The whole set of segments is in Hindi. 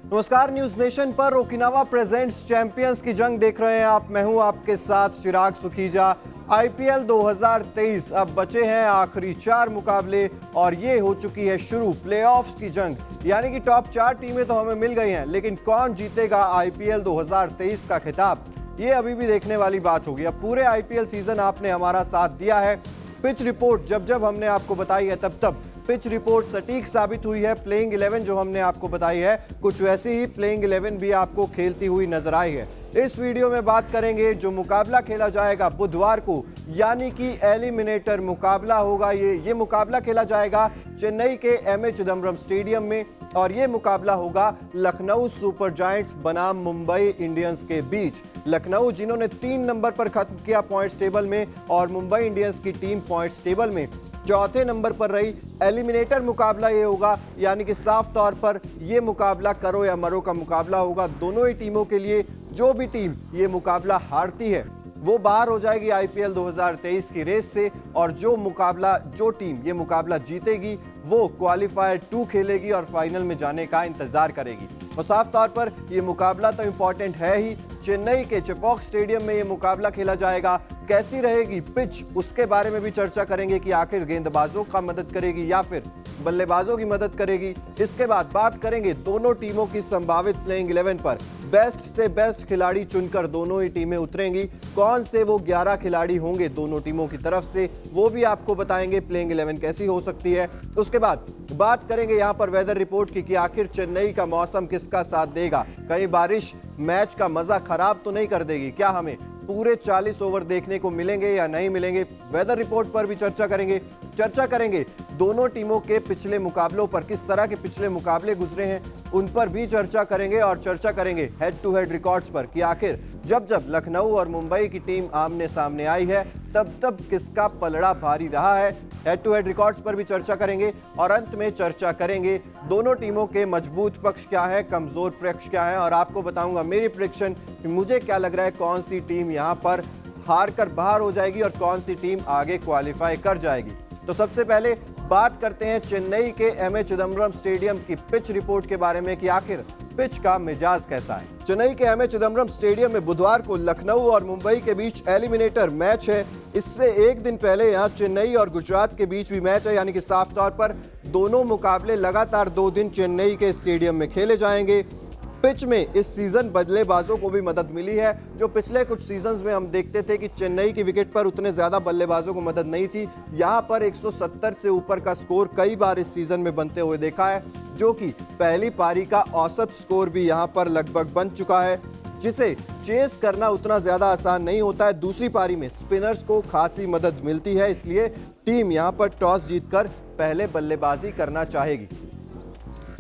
नमस्कार, न्यूज नेशन पर ओकिनावा प्रेजेंट्स चैंपियंस की जंग देख रहे हैं आप। मैं हूं आपके साथ चिराग सुखीजा। आईपीएल 2023 अब बचे हैं आखिरी 4 मुकाबले और ये हो चुकी है शुरू प्लेऑफ्स की जंग। यानी कि टॉप 4 टीमें तो हमें मिल गई हैं, लेकिन कौन जीतेगा आईपीएल 2023 का खिताब, ये अभी भी देखने वाली बात होगी। अब पूरे आईपीएल सीजन आपने हमारा साथ दिया है। पिच रिपोर्ट जब हमने आपको बताई है तब पिच रिपोर्ट सटीक साबित हुई है। प्लेइंग 11 जो हमने आपको बताई है, कुछ वैसी ही प्लेइंग 11 भी आपको खेलती हुई नजर आई है। इस वीडियो में बात करेंगे जो मुकाबला खेला जाएगा बुधवार को, यानी कि एलिमिनेटर मुकाबला होगा। ये मुकाबला खेला जाएगा चेन्नई के एमए चिदम्बरम स्टेडियम में और ये मुकाबला होगा लखनऊ सुपर जायंट्स बनाम मुंबई इंडियंस के बीच। लखनऊ जिन्होंने 3 नंबर पर खत्म किया पॉइंट्स टेबल में और मुंबई इंडियंस की टीम पॉइंट्स टेबल में चौथे नंबर पर रही। एलिमिनेटर मुकाबला ये होगा, यानी कि साफ तौर पर ये मुकाबला करो या मरो का मुकाबला होगा दोनों ही टीमों के लिए। जो भी टीम ये मुकाबला हारती है वो बाहर हो जाएगी आईपीएल 2023 की रेस से, और जो टीम ये मुकाबला जीतेगी वो क्वालिफायर 2 खेलेगी और फाइनल में जाने का इंतजार करेगी। और साफ तौर पर ये मुकाबला तो इंपॉर्टेंट है ही। चेन्नई के चेपॉक स्टेडियम में ये मुकाबला खेला जाएगा। कैसी रहेगी पिच, उसके बारे में भी चर्चा करेंगे कि आखिर गेंदबाजों का मदद करेगी या फिर बल्लेबाजों की मदद करेगी। इसके बाद बात करेंगे दोनों टीमों की संभावित प्लेइंग 11 पर। बेस्ट से बेस्ट खिलाड़ी चुनकर दोनों ही टीमें उतरेंगी। कौन से वो 11 खिलाड़ी होंगे दोनों टीमों की तरफ से, वो भी आपको बताएंगे प्लेइंग 11 कैसी हो सकती है। उसके बाद बात करेंगे यहाँ पर वेदर रिपोर्ट की कि आखिर चेन्नई का मौसम किसका साथ देगा। कहीं बारिश मैच का मजा खराब तो नहीं कर देगी क्या? हमें पूरे 40 ओवर देखने को मिलेंगे या नहीं मिलेंगे? वेदर रिपोर्ट पर भी चर्चा करेंगे दोनों टीमों के पिछले मुकाबलों पर, किस तरह के पिछले मुकाबले गुजरे हैं उन पर भी चर्चा करेंगे। और चर्चा करेंगे हेड टू हेड रिकॉर्ड्स पर कि आखिर जब लखनऊ और मुंबई की टीम आमने सामने आई है तब किसका पलड़ा भारी रहा है। हेड टू हेड रिकॉर्ड्स पर भी चर्चा करेंगे और अंत में चर्चा करेंगे दोनों टीमों के मजबूत पक्ष क्या है, कमजोर पक्ष क्या है, और आपको बताऊंगा मेरी प्रेडिक्शन कि मुझे क्या लग रहा है कौन सी टीम यहां पर हार कर बाहर हो जाएगी और कौन सी टीम आगे क्वालिफाई कर जाएगी। तो सबसे पहले बात करते हैं चेन्नई के एमए चिदम्बरम स्टेडियम की पिच रिपोर्ट के बारे में कि आखिर पिच का मिजाज कैसा है। चेन्नई के एमए चिदम्बरम स्टेडियम में बुधवार को लखनऊ और मुंबई के बीच एलिमिनेटर मैच है। इससे एक दिन पहले यहाँ चेन्नई और गुजरात के बीच भी मैच है, यानी कि साफ तौर पर दोनों मुकाबले लगातार 2 दिन चेन्नई के स्टेडियम में खेले जाएंगे। पिच में इस सीजन बल्लेबाजों को भी मदद मिली है। जो पिछले कुछ सीजन्स में हम देखते थे कि चेन्नई की विकेट पर उतने ज्यादा बल्लेबाजों को मदद नहीं थी, यहां पर 170 से ऊपर का स्कोर कई बार इस सीजन में बनते हुए देखा है, जो कि पहली पारी का औसत स्कोर भी यहां पर लगभग बन चुका है, जिसे चेस करना उतना ज्यादा आसान नहीं होता है। दूसरी पारी में स्पिनर्स को खासी मदद मिलती है, इसलिए टीम यहां पर टॉस जीतकर पहले बल्लेबाजी करना चाहेगी।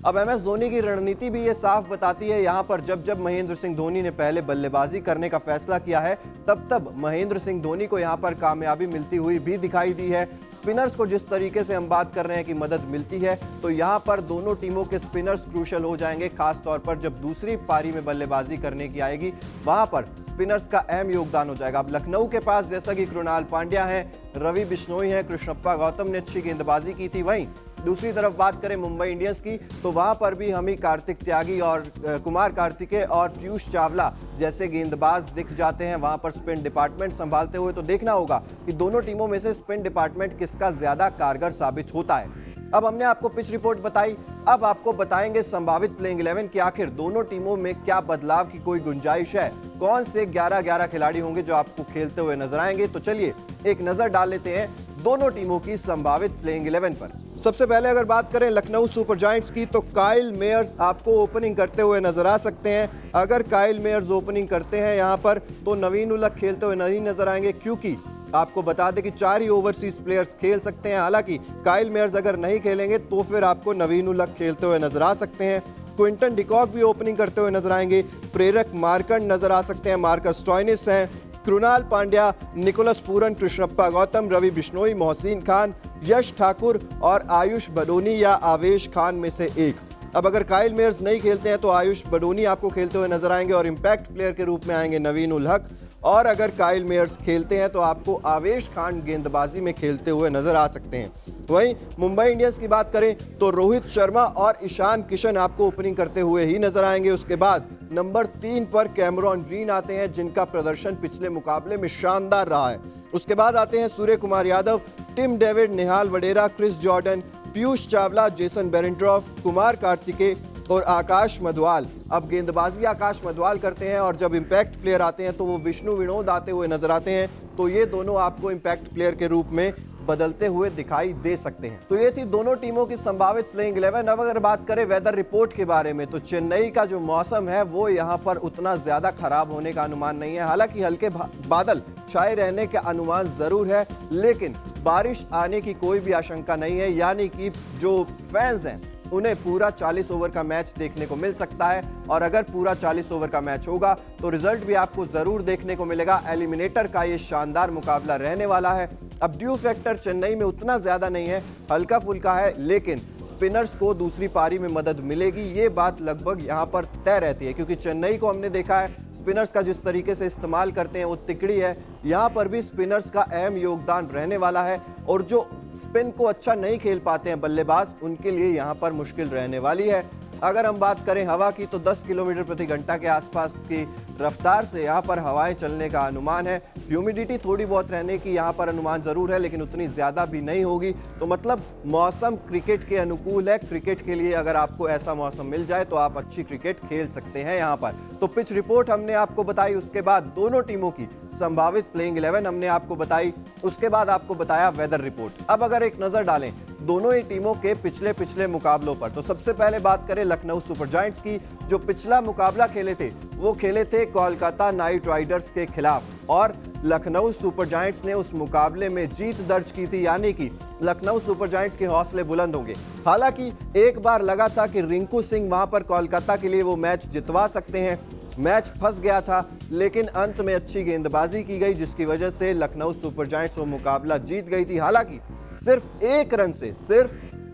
अब एमएस धोनी की रणनीति भी ये साफ बताती है। यहां पर जब महेंद्र सिंह धोनी ने पहले बल्लेबाजी करने का फैसला किया है तब महेंद्र सिंह धोनी को यहां पर कामयाबी मिलती हुई भी दिखाई दी है। स्पिनर्स को जिस तरीके से हम बात कर रहे हैं कि मदद मिलती है, तो यहां पर दोनों टीमों के स्पिनर्स क्रूशल हो जाएंगे, खास तौर पर जब दूसरी पारी में बल्लेबाजी करने की आएगी, वहां पर स्पिनर्स का अहम योगदान हो जाएगा। अब लखनऊ के पास जैसा कि कृणाल पांड्या है, रवि बिश्नोई है, कृष्णप्पा गौतम ने अच्छी गेंदबाजी की थी। वहीं दूसरी तरफ बात करें मुंबई इंडियंस की, तो वहां पर भी हमें कार्तिक त्यागी और कुमार कार्तिकेय और पीयूष चावला जैसे गेंदबाज दिख जाते हैं वहां पर स्पिन डिपार्टमेंट संभालते हुए। तो देखना होगा कि दोनों टीमों में से स्पिन डिपार्टमेंट किसका ज्यादा कारगर साबित होता है। अब हमने आपको पिच रिपोर्ट बताई, अब आपको बताएंगे संभावित प्लेइंग 11 कि आखिर दोनों टीमों में क्या बदलाव की कोई गुंजाइश है। कौन से 11 खिलाड़ी होंगे जो आपको खेलते हुए नजर आएंगे। तो चलिए एक नजर डाल लेते हैं दोनों टीमों की संभावित प्लेइंग 11 पर। सबसे पहले अगर बात करें लखनऊ सुपर जायंट्स की, तो काइल मेयर्स आपको ओपनिंग करते हुए नजर आ सकते हैं। अगर काइल मेयर्स ओपनिंग करते हैं यहां पर, तो नवीन उलक खेलते हुए नहीं नजर आएंगे, क्योंकि आपको बता दें कि 4 ही ओवरसीज प्लेयर्स खेल सकते हैं। हालांकि काइल मेयर्स अगर नहीं खेलेंगे तो फिर आपको नवीन उलक खेलते हुए नजर आ सकते हैं। क्विंटन डिकॉक भी ओपनिंग करते हुए नजर आएंगे। प्रेरक मार्कंड नजर आ सकते हैं, मार्कस स्टोइनिस हैं, कृणाल पांड्या, निकोलस पूरन, कृष्णप्पा गौतम, रवि बिश्नोई, मोहसिन खान, यश ठाकुर और आयुष बडोनी या आवेश खान में से एक। अब अगर काइल मेयर्स नहीं खेलते हैं तो आयुष बडोनी आपको खेलते हुए नजर आएंगे और इंपैक्ट प्लेयर के रूप में आएंगे नवीन उल हक। और अगर काइल मेयर्स खेलते हैं तो आपको आवेश खान गेंदबाजी में खेलते हुए नजर आ सकते हैं। वहीं मुंबई इंडियंस की बात करें तो रोहित शर्मा और ईशान किशन आपको ओपनिंग करते हुए ही नजर आएंगे। उसके बाद नंबर 3 पर कैमरॉन ग्रीन आते हैं, जिनका प्रदर्शन पिछले मुकाबले में शानदार रहा है। उसके बाद आते हैं Surya Kumar Yadav, Tim David, Nihal Wadhera, Chris Jordan, Piyush Chawla, Jason Behrendorff, Kumar Kartikeya और आकाश मधवाल। अब गेंदबाजी आकाश मधवाल करते हैं और जब इंपैक्ट प्लेयर आते हैं तो वो विष्णु विनोद आते हुए नजर आते हैं। तो ये दोनों आपको इंपैक्ट प्लेयर के रूप में बदलते हुए दिखाई दे सकते हैं। तो ये थी दोनों टीमों की संभावित प्लेइंग 11। अब अगर बात करें वेदर रिपोर्ट के बारे में तो चेन्नई का जो मौसम है वो यहाँ पर उतना ज्यादा खराब होने का अनुमान नहीं है। हालांकि हल्के बादल छाए रहने का अनुमान जरूर है, लेकिन बारिश आने की कोई भी आशंका नहीं है। यानी कि जो फैंस हैं उन्हें पूरा 40 ओवर का मैच देखने को मिल सकता है। और अगर पूरा 40 ओवर का मैच होगा तो रिजल्ट भी आपको जरूर देखने को मिलेगा। एलिमिनेटर का ये शानदार मुकाबला रहने वाला है। अब ड्यू फैक्टर चेन्नई में उतना ज्यादा नहीं है, हल्का फुल्का है, लेकिन स्पिनर्स को दूसरी पारी में मदद मिलेगी, ये बात लगभग यहाँ पर तय रहती है। क्योंकि चेन्नई को हमने देखा है स्पिनर्स का जिस तरीके से इस्तेमाल करते हैं वो तिकड़ी है। यहाँ पर भी स्पिनर्स का अहम योगदान रहने वाला है और जो स्पिन को अच्छा नहीं खेल पाते हैं बल्लेबाज, उनके लिए यहाँ पर मुश्किल रहने वाली है। अगर हम बात करें हवा की तो 10 किलोमीटर प्रति घंटा के आसपास की रफ्तार से यहाँ पर हवाएं चलने का अनुमान है। ह्यूमिडिटी थोड़ी बहुत रहने की यहाँ पर अनुमान जरूर है, लेकिन उतनी ज्यादा भी नहीं होगी। तो मतलब मौसम क्रिकेट के अनुकूल है। क्रिकेट के लिए अगर आपको ऐसा मौसम मिल जाए तो आप अच्छी क्रिकेट खेल सकते हैं यहाँ पर। तो पिच रिपोर्ट हमने आपको बताई, उसके बाद दोनों टीमों की संभावित प्लेइंग 11 हमने आपको बताई, उसके बाद आपको बताया वेदर रिपोर्ट। अब अगर एक नजर डालें दोनों ही टीमों के पिछले मुकाबलों पर, तो सबसे पहले बात करें लखनऊ सुपर जायंट्स की। जो पिछला मुकाबला खेले थे वो खेले थे कोलकाता नाइट राइडर्स के खिलाफ और लखनऊ सुपर जायंट्स ने उस मुकाबले में जीत दर्ज की थी। यानी कि लखनऊ सुपर जायंट्स के हौसले बुलंद होंगे। हालांकि एक बार लगा था कि रिंकू सिंह वहां पर कोलकाता के लिए वो मैच जितवा सकते हैं, मैच फंस गया था, लेकिन अंत में अच्छी गेंदबाजी की गई जिसकी वजह से लखनऊ सुपर जायंट्स वो मुकाबला जीत गई थी। हालांकि सिर्फ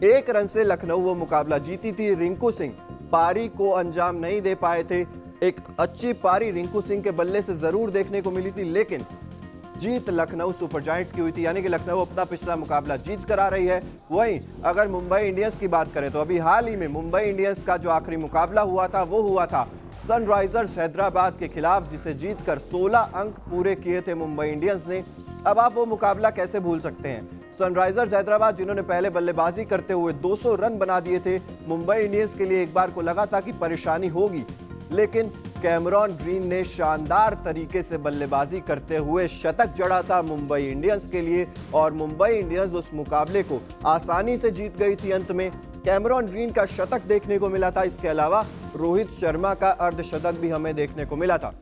एक रन से लखनऊ वो मुकाबला जीती थी। रिंकू सिंह पारी को अंजाम नहीं दे पाए थे। एक अच्छी पारी रिंकू सिंह के बल्ले से जरूर देखने को मिली थी, लेकिन जीत लखनऊ सुपर जायंट्स की हुई थी। यानी कि लखनऊ अपना पिछला मुकाबला जीत कर आ रही है। वहीं अगर मुंबई इंडियंस की बात करें तो अभी हाल ही में मुंबई इंडियंस का जो आखिरी मुकाबला हुआ था वो हुआ था सनराइजर्स हैदराबाद के खिलाफ, जिसे जीतकर 16 अंक पूरे किए थे मुंबई इंडियंस ने। अब आप वो मुकाबला कैसे भूल सकते हैं? सनराइजर्स हैदराबाद जिन्होंने पहले बल्लेबाजी करते हुए 200 रन बना दिए थे, मुंबई इंडियंस के लिए एक बार को लगा था कि परेशानी होगी, लेकिन कैमरॉन ग्रीन ने शानदार तरीके से बल्लेबाजी करते हुए शतक जड़ा था मुंबई इंडियंस के लिए और मुंबई इंडियंस उस मुकाबले को आसानी से जीत गई थी। अंत में कैमरॉन ग्रीन का शतक देखने को मिला था, इसके अलावा रोहित शर्मा का अर्धशतक भी हमें देखने को मिला था।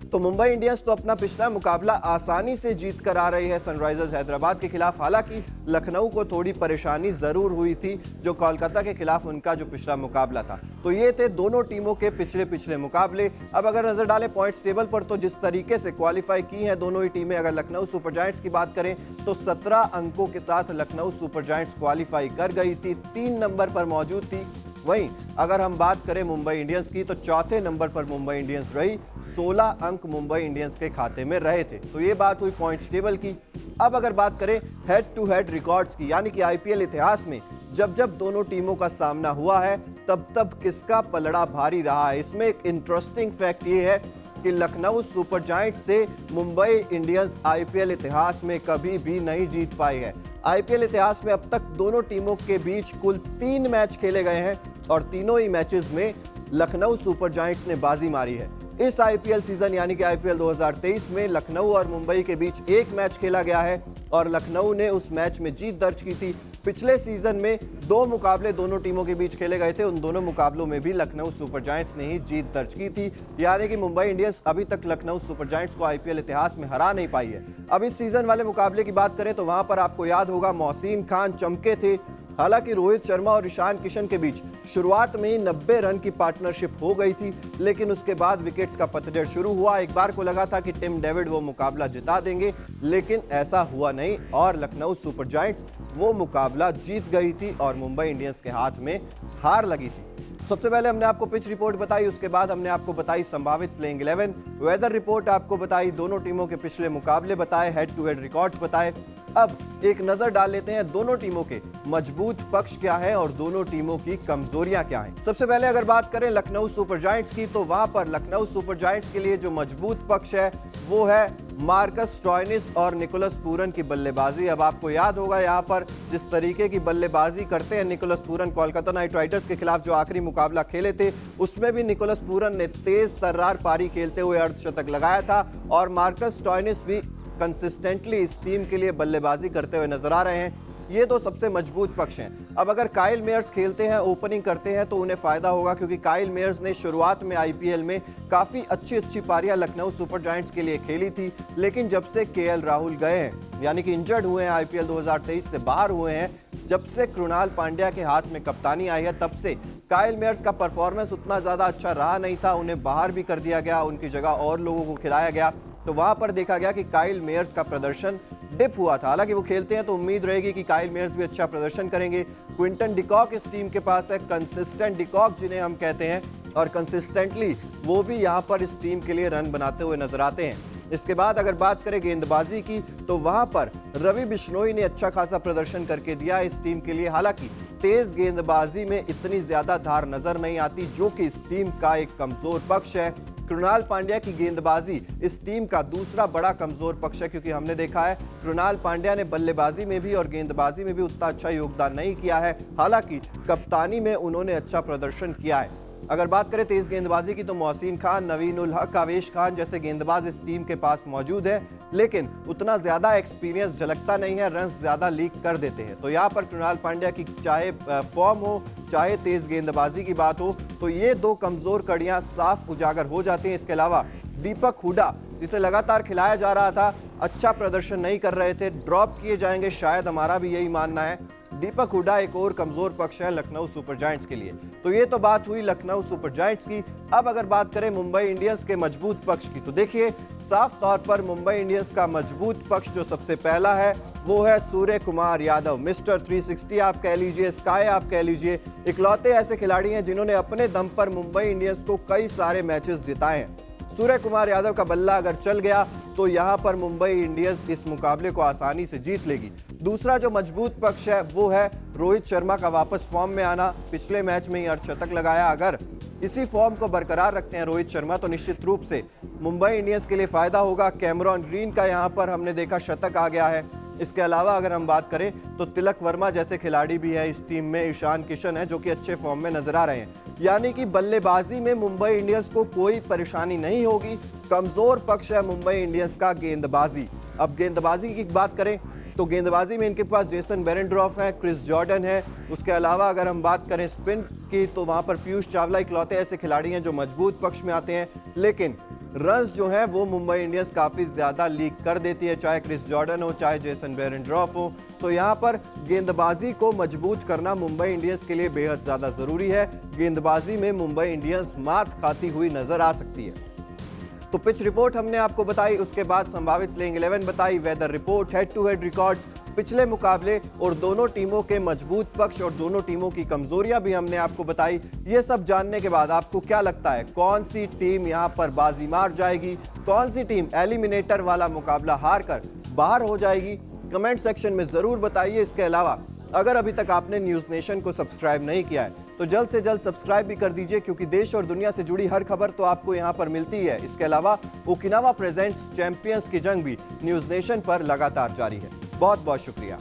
तो मुंबई इंडियंस तो अपना पिछला मुकाबला आसानी से जीत कर आ रही है सनराइजर्स हैदराबाद के खिलाफ। हालांकि लखनऊ को थोड़ी परेशानी जरूर हुई थी जो कोलकाता के खिलाफ उनका जो पिछला मुकाबला था। तो ये थे दोनों टीमों के पिछले मुकाबले। अब अगर नजर डालें पॉइंट्स टेबल पर तो जिस तरीके से क्वालिफाई की हैं दोनों ही टीमें, अगर लखनऊ सुपर जायंट्स की बात करें तो 17 अंकों के साथ लखनऊ सुपर जायंट्स क्वालिफाई कर गई थी, 3 नंबर पर मौजूद थी। वहीं अगर हम बात करें मुंबई इंडियंस की तो चौथे नंबर पर मुंबई इंडियंस रही, 16 अंक मुंबई इंडियंस के खाते में रहे थे। तो ये बात हुई पॉइंट्स टेबल की। अब अगर बात करें हेड टू हेड रिकॉर्ड्स की, यानी कि आईपीएल इतिहास में जब जब दोनों टीमों का सामना हुआ है तब तब किसका पलड़ा भारी रहा है। इसमें एक इंटरेस्टिंग फैक्ट ये है कि लखनऊ सुपर जायंट्स से मुंबई इंडियंस आईपीएल इतिहास में कभी भी नहीं जीत पाई है। आईपीएल इतिहास में अब तक दोनों टीमों के बीच कुल 3 मैच खेले गए हैं और तीनों ही मैचेस में लखनऊ सुपर जायंट्स ने बाजी मारी है। इस आईपीएल सीजन यानी कि आईपीएल 2023 में लखनऊ और मुंबई के बीच एक मैच खेला गया है और लखनऊ ने उस मैच में जीत दर्ज की थी। पिछले सीजन में 2 मुकाबले दोनों टीमों के बीच खेले गए थे, उन दोनों मुकाबलों में भी लखनऊ सुपर जायंट्स ने ही जीत दर्ज की थी। यानी कि मुंबई इंडियंस अभी तक लखनऊ सुपर जायंट्स को आईपीएल इतिहास में हरा नहीं पाई है। अब इस सीजन वाले मुकाबले की बात करें तो वहां पर आपको याद होगा मोहसिन खान चमके थे। हालांकि रोहित शर्मा और ईशान किशन के बीच शुरुआत में ही 90 रन की पार्टनरशिप हो गई थी, लेकिन उसके बाद विकेट्स का पतझड़ शुरू हुआ। एक बार को लगा था कि टिम डेविड वो मुकाबला जिता देंगे, लेकिन ऐसा हुआ नहीं और लखनऊ सुपर जायंट्स वो मुकाबला जीत गई थी और मुंबई इंडियंस के हाथ में हार लगी थी। सबसे पहले हमने आपको पिच रिपोर्ट बताई, उसके बाद हमने आपको बताई संभावित प्लेइंग 11, वेदर रिपोर्ट आपको बताई, दोनों टीमों के पिछले मुकाबले बताए, हेड टू हेड रिकॉर्ड्स बताए। अब एक नजर डाल लेते हैं दोनों टीमों के मजबूत पक्ष क्या है और दोनों टीमों की कमजोरियां क्या हैं। सबसे पहले अगर बात करें लखनऊ सुपर जायंट्स की, तो वहां पर लखनऊ सुपर जायंट्स के लिए जो मजबूत पक्ष है वो है मार्कस स्टोइनिस और निकोलस पूरन की बल्लेबाजी। अब आपको याद होगा यहाँ पर जिस तरीके की बल्लेबाजी करते हैं Nicholas Pooran, Kolkata Knight Riders के खिलाफ जो आखिरी मुकाबला खेले थे उसमें भी निकोलस पूरन ने तेज तर्रार पारी खेलते हुए अर्धशतक लगाया था और मार्कस स्टोइनिस भी कंसिस्टेंटली इस टीम के लिए बल्लेबाजी करते हुए नजर आ रहे हैं। ये दो सबसे मजबूत पक्ष हैं। अब अगर काइल मेयर्स खेलते हैं, ओपनिंग करते हैं, तो उन्हें फायदा होगा क्योंकि काइल मेयर्स ने शुरुआत में आईपीएल में काफी अच्छी पारियां लखनऊ सुपर जायंट्स के लिए खेली थी, लेकिन जब से केएल राहुल गए हैं, यानी कि इंजर्ड हुए हैं, आईपीएल 2023 से बाहर हुए हैं, जब से कृणाल पांड्या के हाथ में कप्तानी आई है, तब से काइल मेयर्स का परफॉर्मेंस उतना ज्यादा अच्छा रहा नहीं था। उन्हें बाहर भी कर दिया गया, उनकी जगह और लोगों को खिलाया गया, तो वहां पर देखा गया कि काइल मेयर्स का प्रदर्शन डिप हुआ था। हालांकि वो खेलते हैं तो उम्मीद रहेगी कि काइल मेयर्स भी अच्छा प्रदर्शन करेंगे। क्विंटन डिकॉक इस टीम के पास है, कंसिस्टेंट डिकॉक जिन्हें हम कहते हैं, और कंसिस्टेंटली वो भी यहां पर इस टीम के लिए रन बनाते हुए नजर आते हैं। इसके बाद अगर बात करें गेंदबाजी की, तो वहां पर रवि बिश्नोई ने अच्छा खासा प्रदर्शन करके दिया इस टीम के लिए। हालांकि तेज गेंदबाजी में इतनी ज्यादा धार नजर नहीं आती, जो कि इस टीम का एक कमजोर पक्ष है। कृणाल पांड्या की गेंदबाजी इस टीम का दूसरा बड़ा कमजोर पक्ष है, क्योंकि हमने देखा है कृणाल पांड्या ने बल्लेबाजी में भी और गेंदबाजी में भी उतना अच्छा योगदान नहीं किया है। हालांकि कप्तानी में उन्होंने अच्छा प्रदर्शन किया है। अगर बात करें तेज गेंदबाजी की, तो मोहसिन खान, नवीन उल हक, आवेश खान जैसे गेंदबाज इस टीम के पास मौजूद है, लेकिन उतना ज्यादा एक्सपीरियंस झलकता नहीं है, रन ज्यादा लीक कर देते हैं। तो यहाँ पर कृणाल पांड्या की चाहे फॉर्म हो, चाहे तेज गेंदबाजी की बात हो, तो ये दो कमजोर कड़ियां साफ उजागर हो जाती हैं। इसके अलावा दीपक हुडा, जिसे लगातार खिलाया जा रहा था, अच्छा प्रदर्शन नहीं कर रहे थे, ड्रॉप किए जाएंगे, शायद हमारा भी यही मानना है। दीपक हुडा एक और कमजोर पक्ष है लखनऊ सुपर जायंट्स के लिए। तो ये तो बात हुई लखनऊ सुपर जायंट्स की। अब अगर बात करें मुंबई इंडियंस के मजबूत पक्ष की, तो देखिए साफ तौर पर मुंबई इंडियंस का मजबूत पक्ष जो सबसे पहला है वो है सूर्य कुमार यादव। मिस्टर 360 आप कह लीजिए, स्काई आप कह लीजिए, इकलौते ऐसे खिलाड़ी हैं जिन्होंने अपने दम पर मुंबई इंडियंस को कई सारे मैचेस जिताए हैं। सूर्य कुमार यादव का बल्ला अगर चल गया तो यहां पर मुंबई इंडियंस इस मुकाबले को आसानी से जीत लेगी। दूसरा जो मजबूत पक्ष है वो है रोहित शर्मा का वापस फॉर्म में आना। पिछले मैच में ही अर्धशतक लगाया। अगर इसी फॉर्म को बरकरार रखते हैं रोहित शर्मा, तो निश्चित रूप से मुंबई इंडियंस के लिए फायदा होगा। कैमरॉन ग्रीन का यहां पर हमने देखा शतक आ गया है। इसके अलावा अगर हम बात करें तो तिलक वर्मा जैसे खिलाड़ी भी है इस टीम में, ईशान किशन है जो कि अच्छे फॉर्म में नजर आ रहे हैं। यानी कि बल्लेबाजी में मुंबई इंडियंस को कोई परेशानी नहीं होगी। कमजोर पक्ष है मुंबई इंडियंस का गेंदबाजी। अब गेंदबाजी की बात करें तो गेंदबाजी में इनके पास जेसन बेरेंड्रॉफ है, क्रिस जॉर्डन है। उसके अलावा अगर हम बात करें स्पिन की, तो वहां पर पीयूष चावला इकलौते ऐसे खिलाड़ी हैं जो मजबूत पक्ष में आते हैं, लेकिन रन्स जो हैं वो मुंबई इंडियंस काफी ज्यादा लीक कर देती है, चाहे क्रिस जॉर्डन हो, चाहे जेसन बेरेंड्रॉफ हो। तो यहाँ पर गेंदबाजी को मजबूत करना मुंबई इंडियंस के लिए बेहद ज्यादा जरूरी है। गेंदबाजी में मुंबई इंडियंस मात खाती हुई नजर आ सकती है। तो पिच रिपोर्ट हमने आपको बताई, उसके बाद संभावित प्लेइंग 11 बताई, weather report, head to head records, पिछले मुकाबले और दोनों टीमों के मजबूत पक्ष और दोनों टीमों की कमजोरियां भी हमने आपको बताई। ये सब जानने के बाद आपको क्या लगता है, कौन सी टीम यहां पर बाजी मार जाएगी, कौन सी टीम एलिमिनेटर वाला मुकाबला हार कर बाहर हो जाएगी? कमेंट सेक्शन में जरूर बताइए। इसके अलावा अगर अभी तक आपने न्यूज नेशन को सब्सक्राइब नहीं किया है तो जल्द से जल्द सब्सक्राइब भी कर दीजिए, क्योंकि देश और दुनिया से जुड़ी हर खबर तो आपको यहां पर मिलती है। इसके अलावा ओकिनावा प्रेजेंट्स चैंपियंस की जंग भी न्यूज नेशन पर लगातार जारी है। बहुत बहुत शुक्रिया।